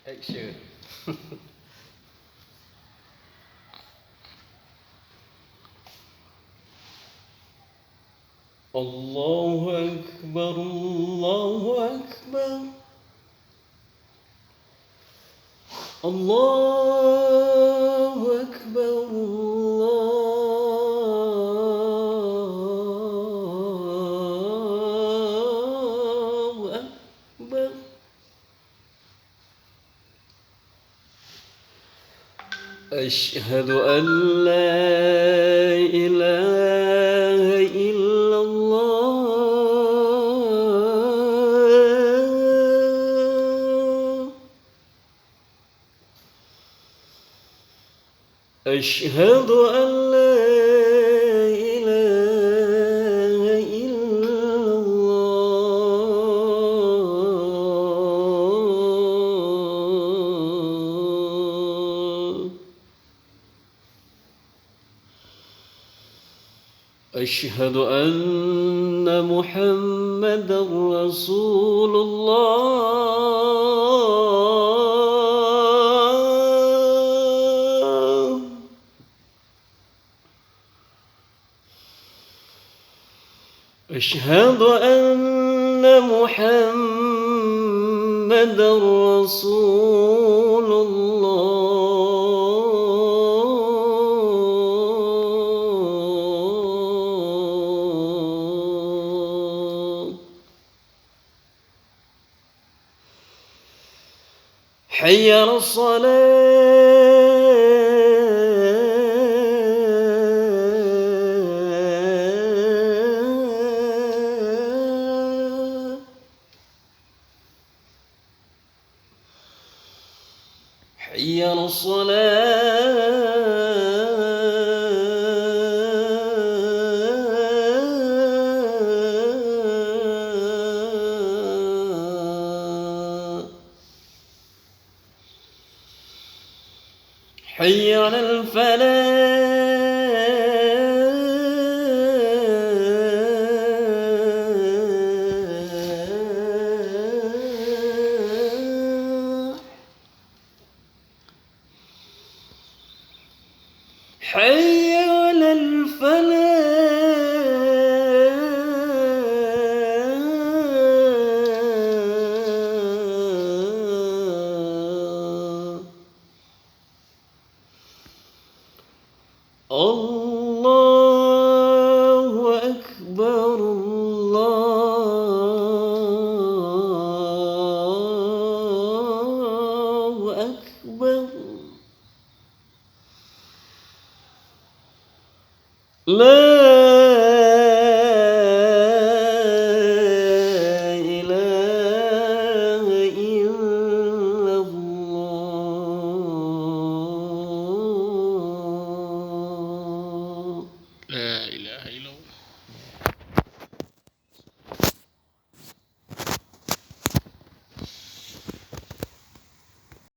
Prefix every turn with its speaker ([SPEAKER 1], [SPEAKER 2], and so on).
[SPEAKER 1] Action. الله أكبر الله أكبر الله أكبر الله أكبر أشهد أن لا إله إلا الله أشهد أن لا إله إلا الله أشهد أن محمدًا رسول الله أشهد أن محمدًا رسول الله حي على الصلاة حي على الصلاة حي على الفلاح حي على الفلاح الله أكبر الله أكبر لا